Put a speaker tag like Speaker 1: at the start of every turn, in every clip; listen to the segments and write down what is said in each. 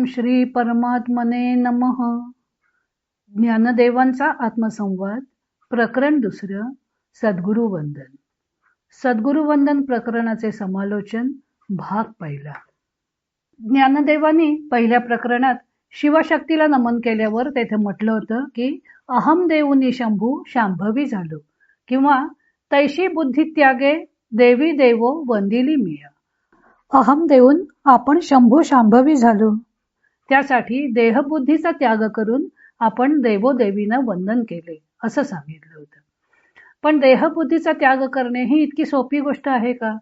Speaker 1: श्री परमात्मने नमः. ज्ञानदेवांचा आत्मसंवाद प्रकरण 2. सद्गुरु वंदन. सद्गुरु वंदन प्रकरणाचे समालोचन भाग 1. ज्ञानदेवांनी पहिल्या प्रकरणात शिवशक्तीला नमन केल्यावर तेथे म्हटलं होतं की अहम देऊनी शंभू शांभवी झालो, किंवा तैशी बुद्धी त्यागे देवी देवो वंदिली मिय. अहम देऊन आपण शंभू शांभवी झालो, त्यासाठी देहबुद्धीचा त्याग करून आपण देवोदेवींना वंदन केले असं सांगितलं होतं. पण देहबुद्धीचा त्याग करणे ही इतकी सोपी गोष्ट आहे का?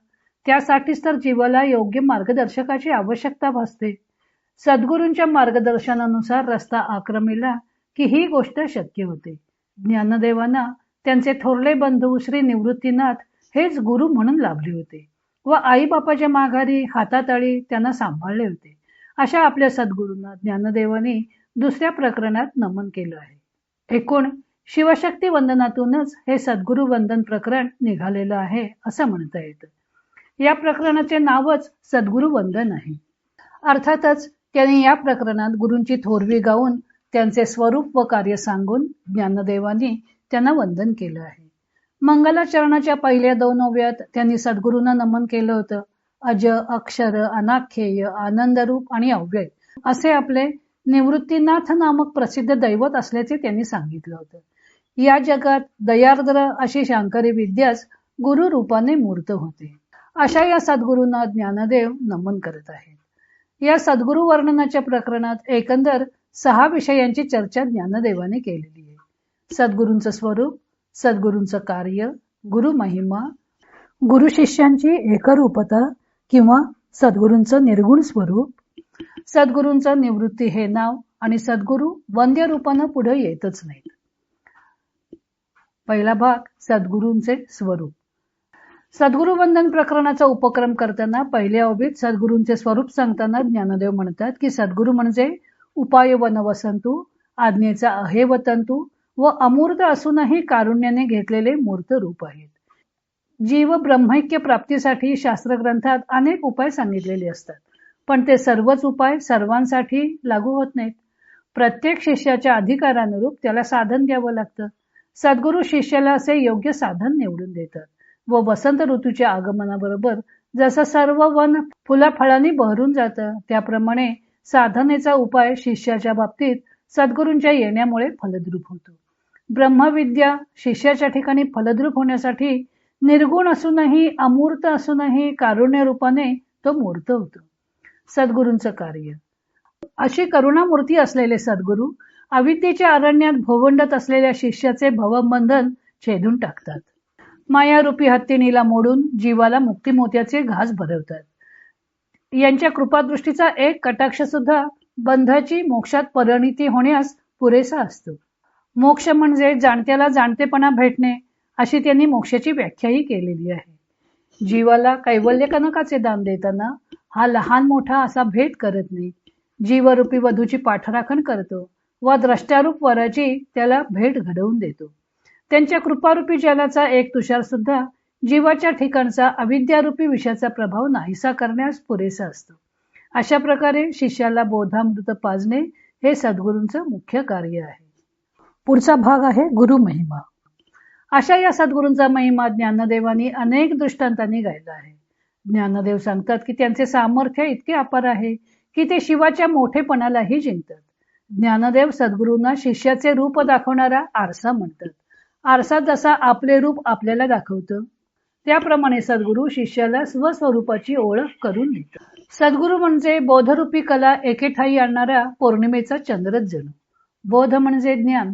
Speaker 1: त्यासाठीच तर जीवाला योग्य मार्गदर्शकाची आवश्यकता भासते. सद्गुरूंच्या मार्गदर्शनानुसार रस्ता आक्रमिला की ही गोष्ट शक्य होते. ज्ञानदेवांना त्यांचे थोरले बंधू श्री निवृत्तीनाथ हेच गुरु म्हणून लाभले होते व आईबापाच्या माघारी हातातळी त्यांना सांभाळले होते. अशा आपल्या सद्गुरूंना ज्ञानदेवांनी दुसऱ्या प्रकरणात नमन केलं आहे. एकूण शिवशक्ती वंदनातूनच हे सद्गुरु वंदन प्रकरण निघालेलं आहे असं म्हणता येतं. या प्रकरणाचे नावच सद्गुरु वंदन आहे. अर्थातच त्यांनी या प्रकरणात गुरूंची थोरवी गाऊन त्यांचे स्वरूप व कार्य सांगून ज्ञानदेवांनी त्यांना वंदन केलं आहे. मंगलाचरणाच्या पहिल्या 2 ओव्यात त्यांनी सद्गुरूंना नमन केलं होतं. अज, अक्षर, अनाख्येय, आनंदरूप आणि अव्यय असे आपले निवृत्तीनाथ नामक प्रसिद्ध दैवत असल्याचे त्यांनी सांगितलं होतं. या जगात दयार्द्र अशी शांकरी विद्याच गुरु रूपाने मूर्त होते. अशा या सद्गुरूंना ज्ञानदेव नमन करत आहेत. या सद्गुरु वर्णनाच्या प्रकरणात एकंदर 6 विषयांची चर्चा ज्ञानदेवाने केलेली आहे. सद्गुरूंचं स्वरूप, सद्गुरूंचं कार्य, गुरु महिमा, गुरु शिष्यांची एकरूपता किंवा सद्गुरूंचं निर्गुण स्वरूप, सद्गुरूंचं निवृत्ती हे नाव आणि सद्गुरू वंद्य रूपानं पुढे येतच नाहीत. पहिला भाग सद्गुरूंचे स्वरूप. सद्गुरु वंदन प्रकरणाचा उपक्रम करताना पहिल्या ओवीत सद्गुरूंचे स्वरूप सांगताना ज्ञानदेव म्हणतात की सद्गुरू म्हणजे उपाय वनवसंतू, आज्ञेचा अहेवतंतू व अमूर्त असूनही कारुण्याने घेतलेले मूर्त रूप आहेत. जीव ब्रह्मैक्य प्राप्तीसाठी शास्त्रग्रंथात अनेक उपाय सांगितलेले असतात, पण ते सर्वच उपाय सर्वांसाठी लागू होत नाहीत. प्रत्येक शिष्याच्या अधिकारानुरूप त्याला साधन द्यावं लागतं. सद्गुरू शिष्याला असे योग्य साधन निवडून देतात व वसंत ऋतूच्या आगमनाबरोबर जसं सर्व वन फुलाफळांनी बहरून जातं, त्याप्रमाणे साधनेचा उपाय शिष्याच्या बाबतीत सद्गुरूंच्या येण्यामुळे फलद्रूप होतो. ब्रह्मविद्या शिष्याच्या ठिकाणी फलद्रूप होण्यासाठी निर्गुण असूनही अमूर्त असूनही कारुण्य रूपाने तो मूर्त होतो. सद्गुरूंचं कार्य. अशी करुणामूर्ती असलेले सद्गुरू अविद्येच्या अरण्यात भोवंडत असलेल्या शिष्याचे भवबंधन छेदून टाकतात. मायारूपी हत्तीणीला मोडून जीवाला मुक्तिमोत्याचे घास भरवतात. यांच्या कृपादृष्टीचा एक कटाक्ष सुद्धा बंधाची मोक्षात परिणिती होण्यास पुरेसा असतो. मोक्ष म्हणजे जाणत्याला जाणतेपणा भेटणे अशी त्यांनी मोक्षाची व्याख्याही केलेली आहे. जीवाला कैवल्य कनकाचे दान देताना हा लहान मोठा असा भेद करत नाही. जीवरूपी वधूची पाठराखण करतो व द्रष्टारूप वराची त्याला भेट घडवून देतो. त्यांच्या कृपारूपी जलाचा एक तुषार सुद्धा जीवाच्या ठिकाणचा अविद्यारूपी विषयाचा प्रभाव नाहीसा करण्यास पुरेसा असतो. अशा प्रकारे शिष्याला बोधामृत पाजणे हे सद्गुरूंचं मुख्य कार्य आहे. पुढचा भाग आहे गुरु महिमा. अशा या सद्गुरूंचा महिमा ज्ञानदेवांनी अनेक दृष्टांतांनी गायला आहे. ज्ञानदेव सांगतात की त्यांचे सामर्थ्य इतके अपार आहे की ते शिवाच्या मोठेपणालाही जिंकतात. ज्ञानदेव सद्गुरूंना शिष्याचे रूप दाखवणारा आरसा म्हणतात. आरसा जसा आपले रूप आपल्याला दाखवतो, त्याप्रमाणे सद्गुरू शिष्याला स्वस्वरूपाची ओळख करून देतात. सद्गुरू म्हणजे बोधरूपी कला एके ठाई आणणारा पौर्णिमेचा चंद्रच जणू. बोध म्हणजे ज्ञान.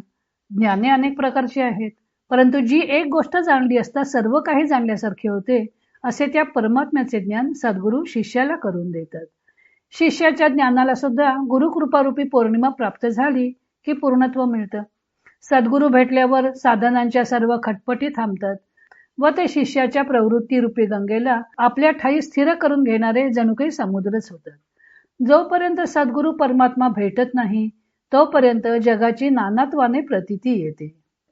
Speaker 1: ज्ञाने अनेक प्रकारची आहेत, परंतु जी एक गोष्ट जाणली असता सर्व काही जाणल्यासारखे होते असे त्या परमात्म्याचे ज्ञान सद्गुरू शिष्याला करून देतात. शिष्याच्या ज्ञानाला सुद्धा गुरुकृपारूपी पौर्णिमा प्राप्त झाली की पूर्णत्व मिळतं. सद्गुरू भेटल्यावर साधनांच्या सर्व खटपटी थांबतात व ते शिष्याच्या प्रवृत्तीरूपी गंगेला आपल्या ठाई स्थिर करून घेणारे जणू काही समुद्रच होतात. जोपर्यंत सद्गुरू परमात्मा भेटत नाही तोपर्यंत जगाची नानात्वाने प्रतीती येते.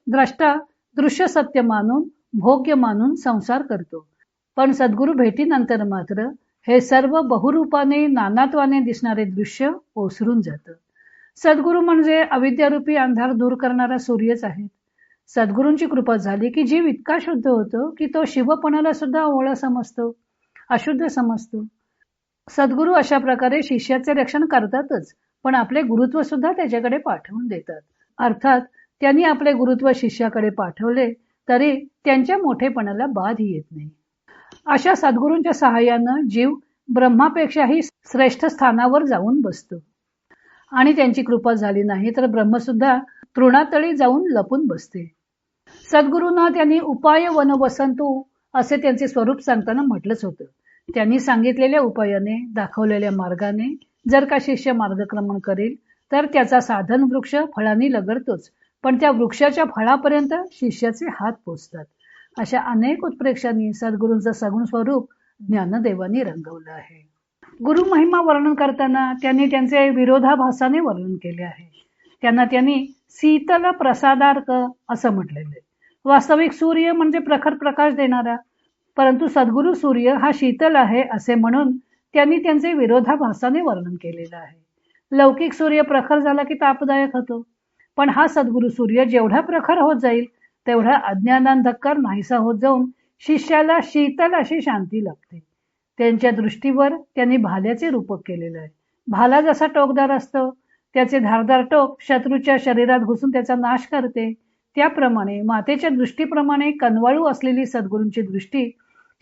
Speaker 1: द्रष्टा दृश्य सत्य मानून भोग्य मानून संसार करतो, पण सद्गुरू भेटीनंतर मात्र हे सर्व बहुरूपाने नानात्वाने दिसणारे दृश्य ओसरून जातं. सद्गुरू म्हणजे अविद्यारूपी अंधार दूर करणारा सूर्यच आहे. सद्गुरूंची कृपा झाली की जीव इतका शुद्ध होतो की तो शिवपणाला सुद्धा ओवळा समजतो, अशुद्ध समजतो. सद्गुरू अशा प्रकारे शिष्याचे रक्षण करतातच, पण आपले गुरुत्व सुद्धा त्याच्याकडे पाठवून देतात. अर्थात त्यांनी आपले गुरुत्व शिष्याकडे पाठवले तरी त्यांच्या मोठेपणाला बाधही येत नाही. अशा सद्गुरूंच्या सहाय्यानं जीव ब्रह्मापेक्षाही श्रेष्ठ स्थानावर जाऊन बसतो आणि त्यांची कृपा झाली नाही तर ब्रह्मसुद्धा तृणातळी जाऊन लपून बसते. सद्गुरूंना त्यांनी उपाय वनवसंतु असे त्यांचे स्वरूप सांगताना म्हटलंच होतं. त्यांनी सांगितलेल्या उपायाने, दाखवलेल्या मार्गाने जर का शिष्य मार्गक्रमण करेल तर त्याचा साधन वृक्ष फळांनी लगडतोच, पण त्या वृक्षाच्या फळापर्यंत शिष्याचे हात पोचतात. अशा अनेक उत्प्रेक्षांनी सद्गुरूंचं सगुण स्वरूप ज्ञानदेवांनी रंगवलं आहे. गुरु महिमा वर्णन करताना त्यांनी त्यांचे विरोधाभासाने वर्णन केले आहे. त्यांनी शीतल प्रसादार्क असं म्हटलेलं आहे. वास्तविक सूर्य म्हणजे प्रखर प्रकाश देणारा, परंतु सद्गुरु सूर्य हा शीतल आहे असे म्हणून त्यांनी त्यांचे विरोधाभासाने वर्णन केलेलं आहे. लौकिक सूर्य प्रखर झाला की तापदायक होतो, पण हा सद्गुरु सूर्य जेवढा प्रखर होत जाईल तेवढा अज्ञानांधकार नाहीसा होत जाऊन शिष्याला शीतल अशी शांती लाभते. त्यांच्या दृष्टीवर त्यांनी भाल्याचे रूपक केलेलं आहे. भाला जसा टोकदार असतो, त्याचे धारदार टोक शत्रूच्या शरीरात घुसून त्याचा नाश करते, त्याप्रमाणे मातेच्या दृष्टीप्रमाणे कनवाळू असलेली सद्गुरूंची दृष्टी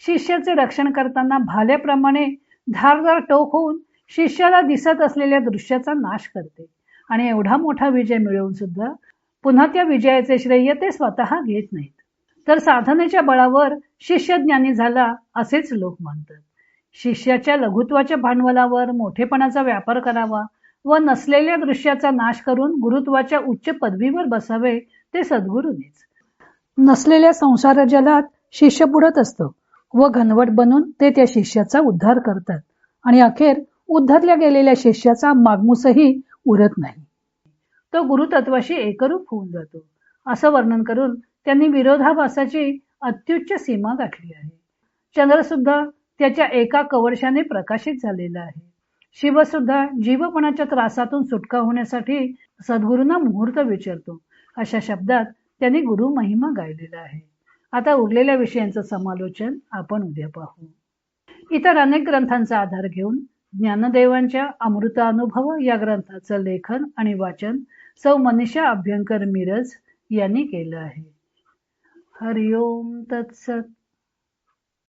Speaker 1: शिष्याचे रक्षण करताना भाल्याप्रमाणे धारदार टोक होऊन शिष्याला दिसत असलेल्या दृश्याचा नाश करते आणि एवढा मोठा विजय मिळवून सुद्धा पुन्हा त्या विजयाचे श्रेय ते स्वतः घेत नाहीत. तर साधनेच्या बळावर शिष्य ज्ञानी झाला असेच लोक मानतात. शिष्याच्या लघुत्वाच्या भांडवलावर मोठेपणाचा व्यापार करावा व नसलेल्या दृश्याचा नाश करून गुरुत्वाच्या उच्च पदवीवर बसावे ते सद्गुरूंनीच. नसलेल्या संसार जलात शिष्य बुडत असतो व घनवट बनून ते त्या शिष्याचा उद्धार करतात आणि अखेर उद्धारल्या गेलेल्या शिष्याचा मागमूसही उरत नाही. तो गुरुतत्वाशी एकरूप होऊन जातो असं वर्णन करून त्यांनी विरोधाभासाची अत्युच्च सीमा गाठली आहे. चंद्र सुद्धा त्याच्या एका कवर्षाने प्रकाशित झालेला आहे. शिव सुद्धा जीवपणाच्या त्रासातून सुटका होण्यासाठी सद्गुरूंना मुहूर्त विचारतो अशा शब्दात त्यांनी गुरु महिमा गायलेला आहे. आता उरलेल्या विषयांचं समालोचन आपण उद्या पाहू. इतर अनेक ग्रंथांचा आधार घेऊन ज्ञानदेवांच्या अमृतानुभव या ग्रंथाचं लेखन आणि वाचन सौ मनीषा अभ्यंकर मिरज यांनी केलं आहे. हरिओम तत्सत.